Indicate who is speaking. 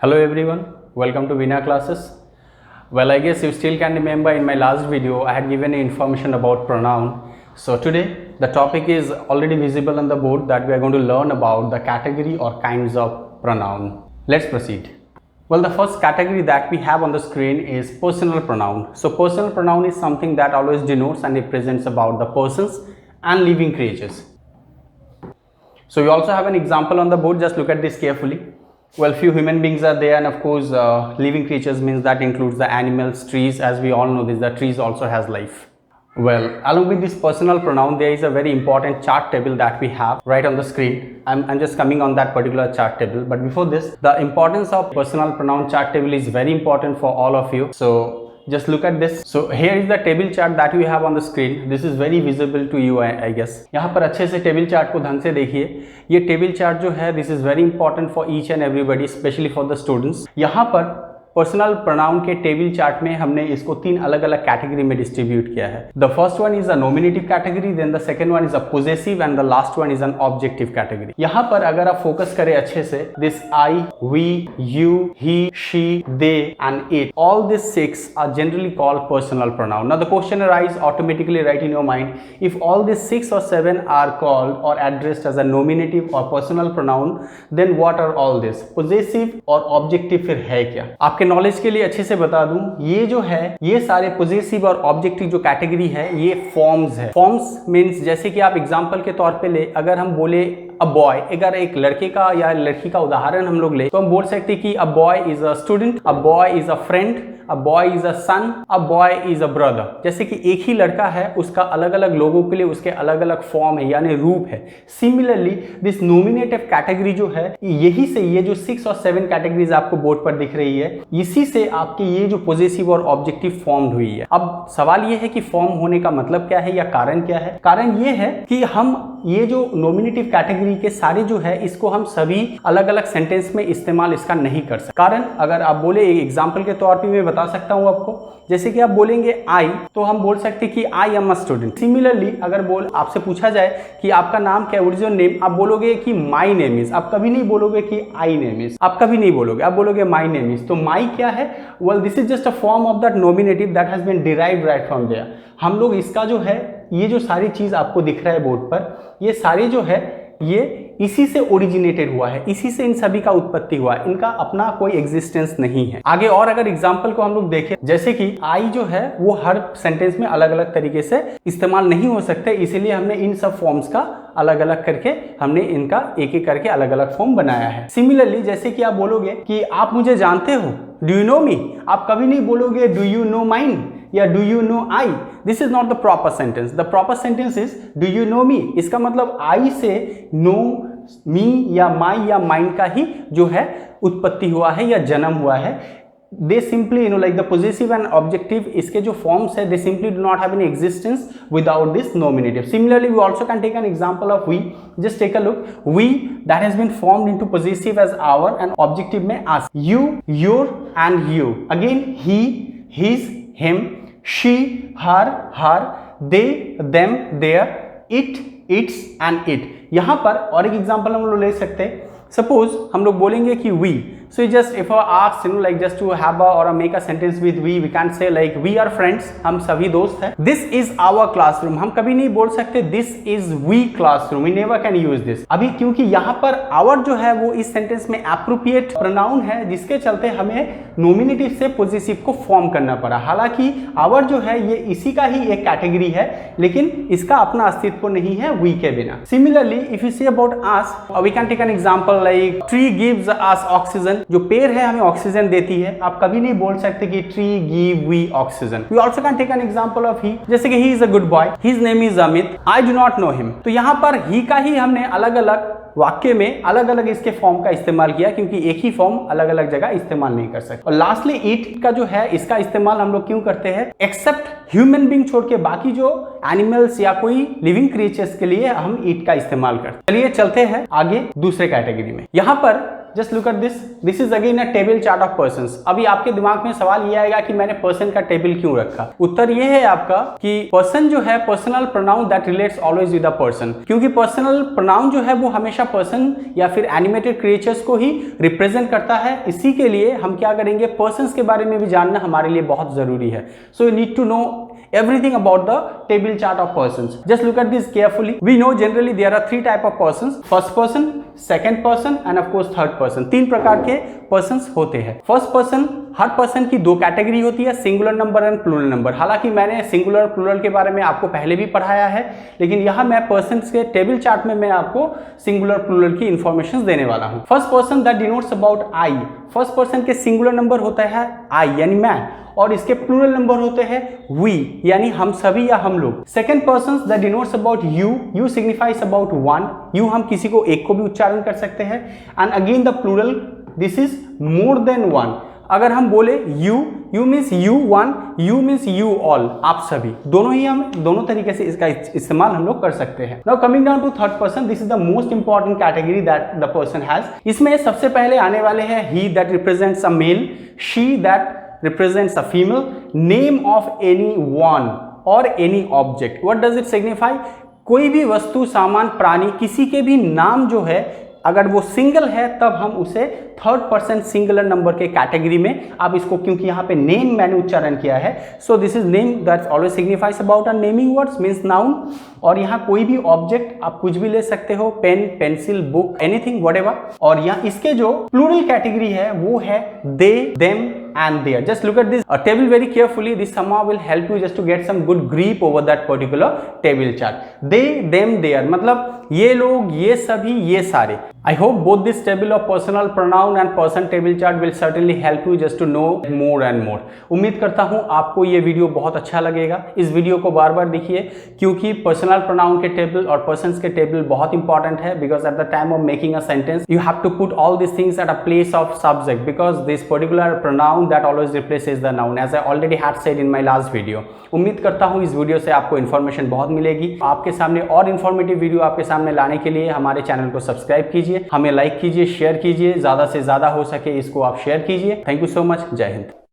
Speaker 1: Hello everyone, welcome to Veena classes. Well, I guess you still can remember in my last video I had given you information about pronoun. So today the topic is already visible on the board that we are going to learn about the category or kinds of pronoun. Let's proceed. Well, the first category that we have on the screen is personal pronoun. So personal pronoun is something that always denotes and represents about the persons and living creatures. So we also have an example on the board, just look at this carefully. Well, few human beings are there, and of course living creatures means that includes the animals, trees. As we all know this, the trees also has life. Well, along with this personal pronoun, there is a very important chart table that we have right on the screen. I'm just coming on that particular chart table, but before this, the importance of personal pronoun chart table is very important for all of you. So just look at this. So here is the table chart that we have on the screen. This is very visible to you, I guess. यहाँ पर अच्छे से table chart को ढंग से देखिए. ये table chart जो है, this is very important for each and everybody, especially for the students. यहाँ पर पर्सनल प्रोनाउन के टेबल चार्ट में हमने इसको तीन अलग अलग कैटेगरी में डिस्ट्रीब्यूट किया है. The first one is a nominative category, then the second one is a possessive and the last one is an objective category. यहाँ पर अगर आप फोकस करें अच्छे से, this I, we, you, he, she, they and it, all this six are generally called personal pronoun. Now the question arise automatically right in your mind, if all this 6 or 7 are called और addressed as a nominative और personal pronoun, then what are all this? Possessive और objective फिर है क्या? आपके knowledge के लिए अच्छे से बता दूं, ये जो है, ये सारे पॉजेसिव और ऑब्जेक्टिव जो कैटेगरी है, ये फॉर्म्स है. फॉर्म्स मींस जैसे कि आप एग्जांपल के तौर पे ले, अगर हम बोले अ बॉय, अगर एक लड़के का या लड़की का उदाहरण हम लोग ले, तो हम बोल सकते हैं कि a boy is a student, a boy is a friend, a boy is a son, a boy is a brother. जैसे कि एक ही लड़का है, उसका अलग अलग लोगों के लिए उसके अलग अलग फॉर्म है, यानी रूप है. सिमिलरली दिस नॉमिनेटिव कैटेगरी जो है, यही से ये जो 6 और 7 कैटेगरीज आपको बोर्ड पर दिख रही है, इसी से आपकी ये जो पॉजेसिव और ऑब्जेक्टिव फॉर्म हुई है. अब सवाल ये है कि फॉर्म होने का मतलब क्या है या कारण क्या है? कारण ये है कि हम ये जो नॉमिनेटिव कैटेगरी के सारे जो है, इसको हम सभी अलग अलग सेंटेंस में इस्तेमाल इसका नहीं कर सकते. कारण अगर आप बोले, एग्जांपल के तौर पे मैं बता सकता हूं आपको, जैसे कि आप बोलेंगे आई, तो हम बोल सकते कि I am a student. Similarly अगर आपसे पूछा जाए कि आपका नाम क्या, व्हाट इज योर नेम, आप बोलोगे कि माई नेम इज. आप कभी नहीं बोलोगे कि आई नेम इज, आप कभी नहीं बोलोगे, आप बोलोगे माई नेम इज. तो माई क्या है? Well, this is just a form of that nominative that has been derived right from there. हम लोग इसका जो है, ये जो सारी चीज आपको दिख रहा है बोर्ड पर, ये सारे जो है, ये इसी से ओरिजिनेटेड हुआ है, इसी से इन सभी का उत्पत्ति हुआ है. इनका अपना कोई एग्जिस्टेंस नहीं है. आगे और अगर एग्जांपल को हम लोग देखें, जैसे कि आई जो है वो हर सेंटेंस में अलग अलग तरीके से इस्तेमाल नहीं हो सकते, इसीलिए हमने इन सब फॉर्म्स का अलग अलग करके हमने इनका एक एक करके अलग अलग फॉर्म बनाया है. सिमिलरली जैसे कि आप बोलोगे कि आप मुझे जानते हो, डू यू नो मी, आप कभी नहीं बोलोगे डू यू नो माइन या do you know I. This is not the proper sentence. The proper sentence is do you know me. इसका मतलब आई से नो, मी या माई या माइंड का ही जो है उत्पत्ति हुआ है या जन्म हुआ है. They simply, like the possessive and objective, इसके जो forms है, they simply do not have any existence without this nominative. Similarly, we also can take an example of we. Just take a look. We that has been formed into possessive as our and objective में us. You, your and you. Again, he, his, him, she, her, they, them, their, it, its and it. यहाँ पर और एक example हम लोग ले सकते हैं. सपोज हम लोग बोलेंगे कि we, so just if I ask, like just to have a or make a sentence with we can say like we are friends, हम सभी दोस्त हैं. This is our classroom, हम कभी नहीं बोल सकते this is we classroom, we never can use this. अभी क्योंकि यहाँ पर our जो है वो इस सेंटेंस में appropriate pronoun है, जिसके चलते हमें नॉमिनेटिव से पॉजेसिव को फॉर्म करना पड़ा. हालांकि our जो है ये इसी का ही एक कैटेगरी है, लेकिन इसका अपना अस्तित्व नहीं है we के बिना. Similarly, if you say about us, we can take an example like tree gives us oxygen. जो पेड़ है हमें ऑक्सीजन देती है. आप कभी नहीं बोल सकते कि tree give we oxygen. We also can take an example of he, जैसे कि he is a good boy, his name is Amit, I do not know him. तो यहाँ पर ही का ही हमने अलग अलग वाक्य में अलग अलग इसके फॉर्म का इस्तेमाल किया, क्योंकि एक ही फॉर्म अलग अलग जगह इस्तेमाल नहीं कर सकते. और लास्टली इट का जो है, इसका इस्तेमाल हम लोग क्यों करते हैं? एक्सेप्ट ह्यूमन बीइंग छोड़ के बाकी जो एनिमल्स या कोई लिविंग क्रिएचर्स के लिए हम इट का इस्तेमाल करते हैं. चलिए चलते हैं आगे दूसरे कैटेगरी में. यहाँ पर just look at this is again a table chart of persons. अभी आपके दिमाग में सवाल ये आएगा कि मैंने पर्सन का टेबल क्यों रखा। उत्तर ये है आपका कि पर्सन जो है personal pronoun that relates always with a person, क्योंकि पर्सनल प्रोनाउन जो है वो हमेशा पर्सन या फिर एनिमेटेड क्रिएचर्स को ही रिप्रेजेंट करता है। इसी के लिए हम क्या करेंगे, पर्सन्स के बारे में भी जानना हमारे लिए बहुत जरूरी है। So you need to know everything about the table chart of persons. Just look at this carefully. We know generally there are three type of persons: first person, second person and of course third person. तीन प्रकार के persons होते हैं। First person, हर person की दो category होती है, singular number and plural number. हालांकि मैंने सिंगुलर प्लूरल के बारे में आपको पहले भी पढ़ाया है, लेकिन यहाँ मैं पर्सन्स के टेबल चार्ट में मैं आपको सिंगुलर प्लूरल की इंफॉर्मेशन देने वाला हूँ। First person that denotes about I. First person के सिंगुलर नंबर होता है आई यानी मैं, और इसके प्लूरल नंबर होते हैं वी यानी हम सभी या हम लोग। Second person that denotes about you. You signifies about one. You हम किसी को एक को भी उच्चारण कर सकते हैं। And again the plural, this is more than one. अगर हम बोले you means you one, you means you all, आप सभी। दोनों ही हम दोनों तरीके से इसका इस्तेमाल हम लोग कर सकते हैं। Now coming down to third person, this is the most important category that the person has. इसमें सबसे पहले आने वाले हैं he that represents a male, she that represents a female, name of anyone or any object. What does it signify? कोई भी वस्तु, सामान, प्राणी, किसी के भी नाम जो है अगर वो सिंगल है तब हम उसे थर्ड पर्सन सिंगुलर नंबर के कैटेगरी में, आप इसको क्योंकि यहाँ पे नेम मैंने उच्चारण किया है, so this is name that always signifies about a naming words means noun. और यहाँ कोई भी ऑब्जेक्ट आप कुछ भी ले सकते हो, pen, pencil, book, anything, whatever. और यहाँ इसके जो प्लूरल कैटेगरी है वो है they, them and there. Just look at this table very carefully. This somehow will help you just to get some good grip over that particular table chart. They, them, their मतलब ये लोग, ये सभी, ये सारे। I hope both this table of personal pronoun and person table chart will certainly help you just to know more and more. उम्मीद करता हूँ आपको ये वीडियो बहुत अच्छा लगेगा। इस वीडियो को बार बार देखिए क्योंकि पर्सनल प्रोनाउन के टेबल और पर्सन्स के टेबल बहुत इंपॉर्टेंट है। Because at the time of making a sentence you have to put all this things at a place of subject, because this particular pronoun that always replaces the noun, as I already had said in my last video. उम्मीद करता हूँ इस video से आपको information बहुत मिलेगी। आपके सामने और इन्फॉर्मेटिव वीडियो आपके सामने लाने के लिए हमारे चैनल को सब्सक्राइब कीजिए, हमें लाइक कीजिए, शेयर कीजिए, ज़्यादा से ज़्यादा हो सके इसको आप शेयर कीजिए। Thank you so much. जय हिंद।